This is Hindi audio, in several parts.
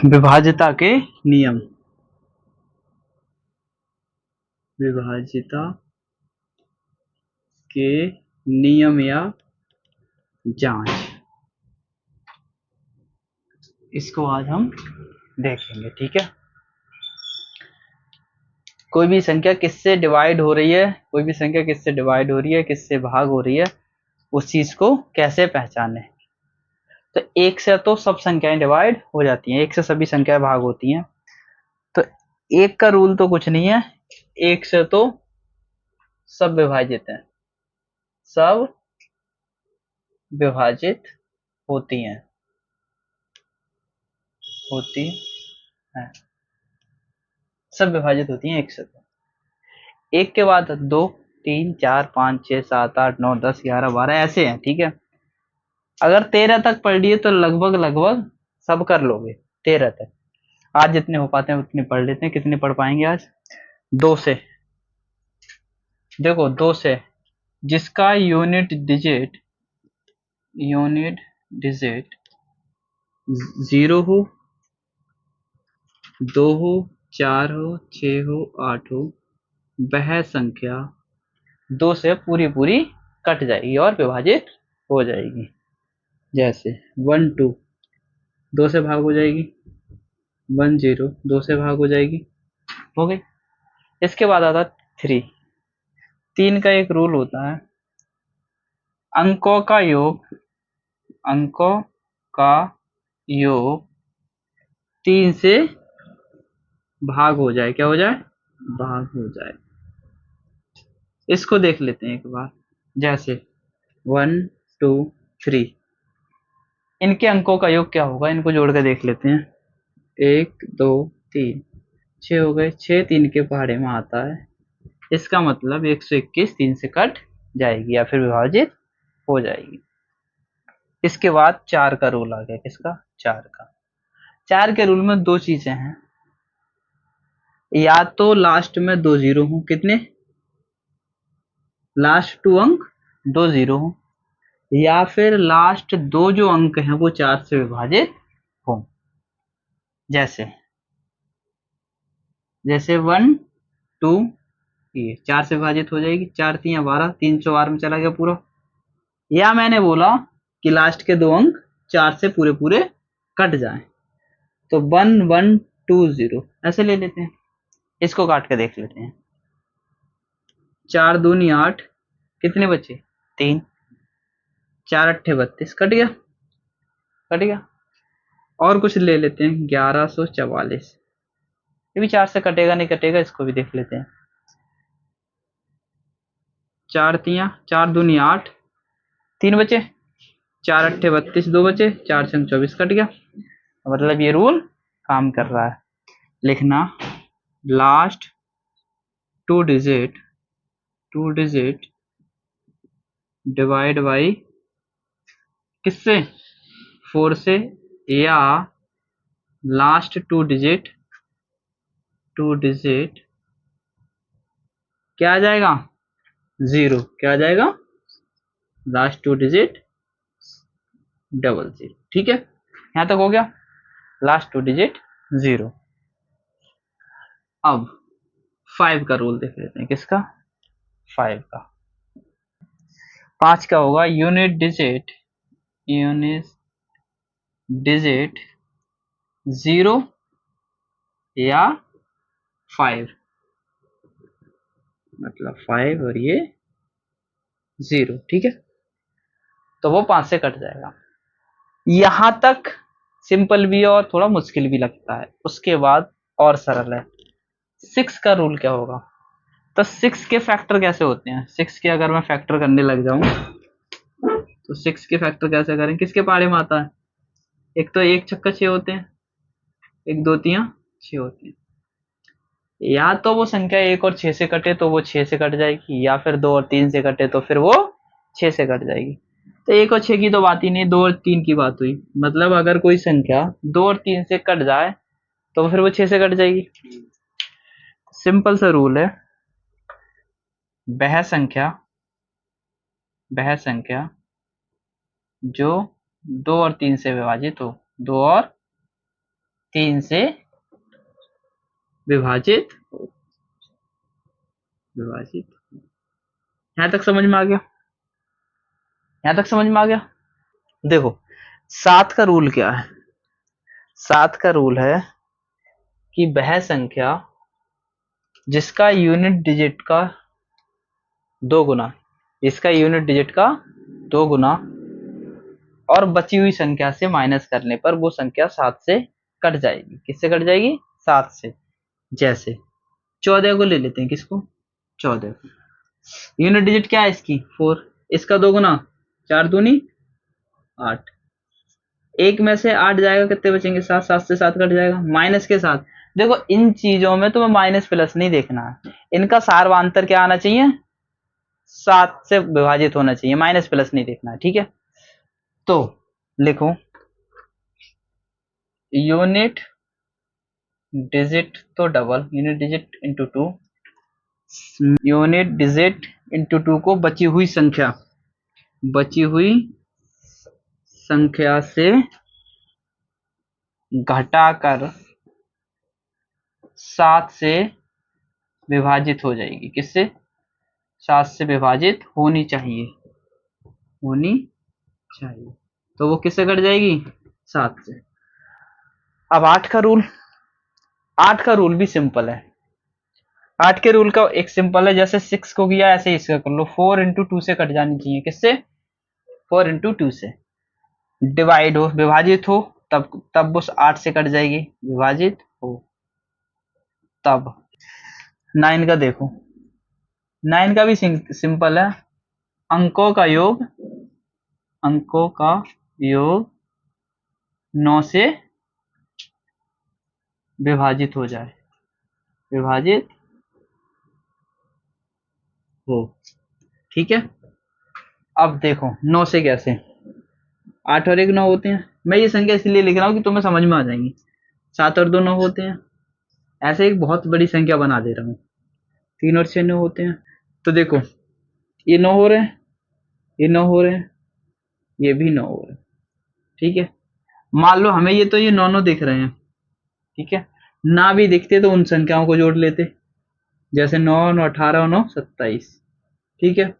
विभाज्यता के नियम, विभाज्यता के नियम या जांच, इसको आज हम देखेंगे। ठीक है, कोई भी संख्या किससे डिवाइड हो रही है, कोई भी संख्या किससे डिवाइड हो रही है, किससे भाग हो रही है, उस चीज को कैसे पहचाने। तो एक से तो सब संख्याएं डिवाइड हो जाती हैं, एक से सभी संख्याएं भाग होती हैं। तो एक का रूल तो कुछ नहीं है, एक से तो सब विभाजित हैं, सब विभाजित होती हैं, होती हैं, सब विभाजित होती हैं एक से तो। एक के बाद 2, 3, 4, 5, 6, 7, 8, 9, 10, 11, 12 ऐसे हैं। ठीक है, अगर 13 तक पढ़ लिए तो लगभग लगभग सब कर लोगे 13 तक। आज जितने हो पाते हैं उतने पढ़ लेते हैं। कितने पढ़ पाएंगे आज? 2 से, देखो 2 से जिसका यूनिट डिजिट 0 हो, 2 हो, 4 हो, 6 हो, 8 हो, वह संख्या 2 से पूरी पूरी कट जाएगी और विभाजित हो जाएगी। जैसे 1 2 2 से भाग हो जाएगी, 1 0 2 से भाग हो जाएगी, हो गई। इसके बाद आता 3। 3 का एक रूल होता है, अंकों का योग, अंकों का योग 3 से भाग हो जाए, क्या हो जाए? भाग हो जाए। इसको देख लेते हैं एक बार। जैसे 1 2 3, इनके अंकों का योग क्या होगा, इनको जोड़ के देख लेते हैं। 1 2 3 6 हो गए, 6 3 के पहाड़े में आता है, इसका मतलब 121 3 से कट जाएगी या फिर विभाजित हो जाएगी। इसके बाद 4 का रूल आ गया। किसका? 4 का। 4 के रूल में 2 चीजें हैं, या तो लास्ट में 2 जीरो हो, कितने? लास्ट 2 अंक 2 जीरो हो, या फिर लास्ट 2 जो अंक हैं वो 4 से विभाजित हो। जैसे 1 2, ये 4 से विभाजित हो जाएगी, 4 3 12, 308 में चला गया पूरा। या मैंने बोला कि लास्ट के 2 अंक 4 से पूरे पूरे कट जाएं, तो 1 1 2 0 ऐसे ले लेते हैं। इसको काट के देख लेते हैं। 4 दूनी 8, कितने बचे? 3, 4 अट्ठे 32, कट गया, कट गया। और कुछ ले लेते हैं, 1144, ये भी 4 से कटेगा नहीं कटेगा, इसको भी देख लेते हैं। 4 दूनी 8, 3 बचे, 4 अट्ठे 32, 2 बचे, 4 छंग 24, कट गया। मतलब ये रूल काम कर रहा है। लिखना last two digit divide by किससे? 4 से, या लास्ट टू डिजिट क्या आ जाएगा? 0। क्या आ जाएगा? Last 2 digit 00। ठीक है, यहां तक हो गया। Last 2 digit 0। अब 5 का रूल देख लेते हैं। किसका? 5 का। 5 का होगा यूनिट डिजिट 0 या 5, मतलब 5 और ये 0। ठीक है, तो वो 5 से कट जाएगा। यहां तक सिंपल भी है और थोड़ा मुश्किल भी लगता है, उसके बाद और सरल है। 6 का रूल क्या होगा? तो 6 के फैक्टर कैसे होते हैं? 6 के अगर मैं फैक्टर करने लग जाऊं तो 6 के फैक्टर कैसे करें? किसके पहाड़े में आता है? एक तो 1 छक्का 6 होते हैं, 1 2 3 6 होते हैं। या तो वो संख्या 1 और 6 से कटे तो वो 6 से कट जाएगी, या फिर 2 और 3 से कटे तो फिर वो 6 से कट जाएगी। तो 1 और 6 की तो बात ही नहीं, 2 और 3 की बात हुई। मतलब अगर कोई संख्या 2 और 3 से कट जाए तो फिर वो 6 से कट जाएगी। सिंपल सा रूल है, वह संख्या जो 2 और 3 से विभाजित हो, 2 और 3 से विभाजित विभाजित। यहां तक समझ में आ गया? यहां तक समझ में आ गया? देखो 7 का रूल क्या है? 7 का रूल है कि वह संख्या जिसका यूनिट डिजिट का 2 गुना, इसका यूनिट डिजिट का 2 गुना और बची हुई संख्या से माइनस करने पर वो संख्या 7 से कट जाएगी। किससे कट जाएगी? 7 से। जैसे 14 को ले लेते हैं। किसको? 14 को। यूनिट डिजिट क्या है इसकी? 4। इसका 2 गुना 4 दूनी 8। एक में से 8 जाएगा, कितने बचेंगे? 7। 7 से 7 कट जाएगा माइनस के साथ। देखो इन चीजों में तुम्हें माइनस प्लस नहीं देखना है, इनका सार्वधान क्या आना चाहिए? 7 से विभाजित होना चाहिए, माइनस प्लस नहीं देखना है। ठीक है, तो लिखो यूनिट डिजिट तो double, unit digit into 2, unit digit into 2 को बची हुई संख्या से घटाकर 7 से विभाजित हो जाएगी। किससे? 7 से विभाजित होनी चाहिए, तो वो किससे कट जाएगी? 7 से। अब 8 का रूल, 8 का रूल भी सिंपल है। 8 के रूल का एक सिंपल है, जैसे 6 को किया ऐसे इसका कर लो। 4 इंटू 2 से कट जानी चाहिए। किससे? 4 इंटू 2 से। डिवाइड हो, विभाजित हो, तब उस 8 से कट जाएगी। विभाजित हो तब। 9 का देखो, 9 का भी सिंपल है। अंकों का योग 9 से विभाजित हो जाए, विभाजित हो। ठीक है, अब देखो 9 से कैसे? 8 और 1 9 होते हैं। मैं ये संख्या इसलिए लिख रहा हूँ कि तुम्हें समझ में आ जाएंगी। 7 और 2 9 होते हैं। ऐसे एक बहुत बड़ी संख्या बना दे रहा हूँ। 3 और 6 9 होते हैं। तो देखो ये 9 हो रहे हैं, ये 9 हो रहे हैं, ये भी 9 हो रहे हैं। ठीक है, मान लो हमें ये तो ये 9 9 दिख रहे हैं। ठीक है, ना भी दिखते तो उन संख्याओं को जोड़ लेते, जैसे 9 9 18 9 27। ठीक है,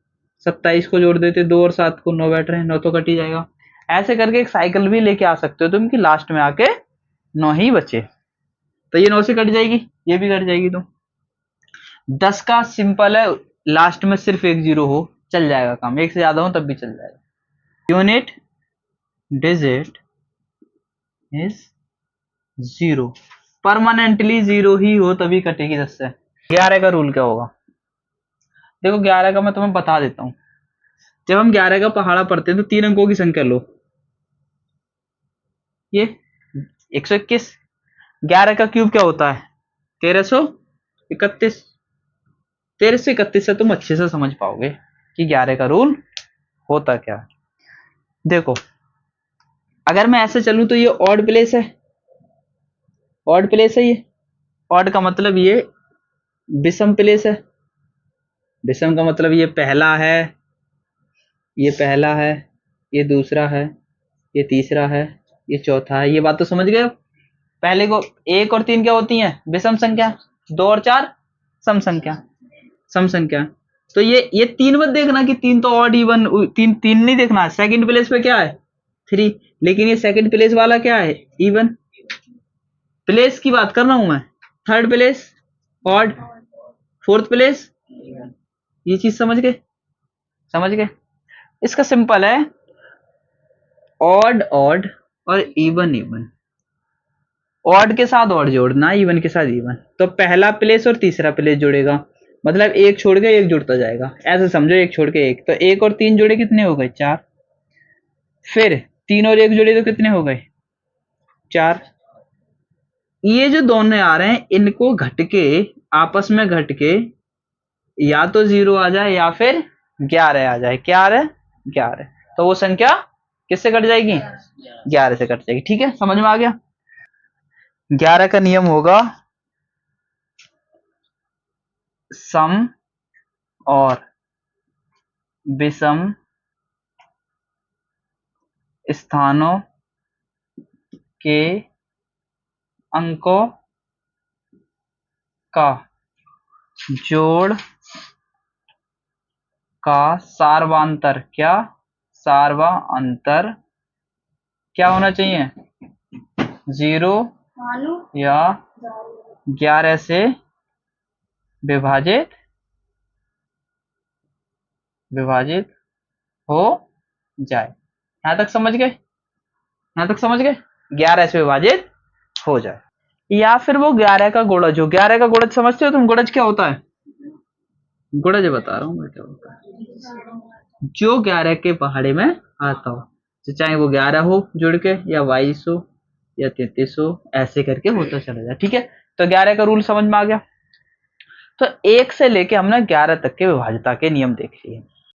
27 को जोड़ देते, 2 और 7 को 9 बैठ रहे हैं, 9 तो कट ही जाएगा। ऐसे करके एक साइकिल भी लेके आ सकते हो तुम कि लास्ट में आके 9 ही बचे, तो ये 9 से कट जाएगी, ये भी कट जाएगी। तो 10 का सिंपल है, लास्ट में सिर्फ एक जीरो हो चल जाएगा काम, एक से ज्यादा हो तब भी चल जाएगा। यूनिट डिजिट इज 0, परमानेंटली 0 ही हो तभी कटेगी 10 से। 11 का रूल क्या होगा? देखो 11 का मैं तुम्हें बता देता हूँ। जब हम 11 का पहाड़ा पढ़ते हैं तो 3 अंकों की संख्या लो, ये 121। 11 का क्यूब क्या होता है? 1331। 1331 से तुम अच्छे से समझ पाओगे कि 11 का रूल होता क्या है। देखो अगर मैं ऐसे चलूं तो ये ऑड प्लेस है, ऑड प्लेस है ये। ऑड का मतलब ये विषम प्लेस है, विषम का मतलब ये पहला है, ये पहला है, ये दूसरा है, ये तीसरा है, ये चौथा है। ये बात तो समझ गए हो? पहले को 1 और 3 क्या होती हैं? विषम संख्या। 2 और 4 सम संख्या, सम संख्या। तो ये 3 मत देखना कि 3 तो ऑड इवन, 3 3 नहीं देखना। सेकंड प्लेस पे क्या है? 3। लेकिन ये सेकंड प्लेस वाला क्या है? इवन। प्लेस की बात कर रहा हूं मैं। Third place odd, fourth place, ये चीज समझ गए? समझ गए? इसका सिंपल है, ऑड ऑड और इवन इवन। ऑड के साथ ऑड जोड़ना, इवन के साथ इवन। तो पहला प्लेस और तीसरा प्लेस जुड़ेगा, मतलब एक छोड़ के एक जुड़ता जाएगा। ऐसे समझो, एक छोड़ के एक, तो 1 और 3 जोड़े कितने हो गए? 4। फिर 3 और 1 जोड़े तो कितने हो गए? 4। ये जो दोनों आ रहे हैं इनको घट के, आपस में घट के या तो 0 आ जाए या फिर 11 आ जाए। क्या आ रहा है? 11। तो वो संख्या किससे कट जाएगी? 11 से कट जाएगी। ठीक है, समझ में आ गया? 11 का नियम होगा सम और विषम स्थानों के अंकों का जोड़ का सार्वांतर क्या होना चाहिए? 0 या 11 से विभाजित हो जाए। यहां तक समझ गए? 11 से विभाजित हो जाए। या फिर वो 11 का गुणज हो। 11 का गुणज समझते हो तुम? गुणज क्या होता है? गुणज बता रहा हूं मैं क्या होता है। जो 11 के पहाड़े में आता हो, तो चाहे वो 11 हो जुड़ के, या 22 हो, या 33 हो, ऐसे करके होता चला जाए। ठीक है, तो 11 का रूल समझ में आ गया। तो 1 से लेके हमने 11 तक के विभाज्यता के नियम देख लिए।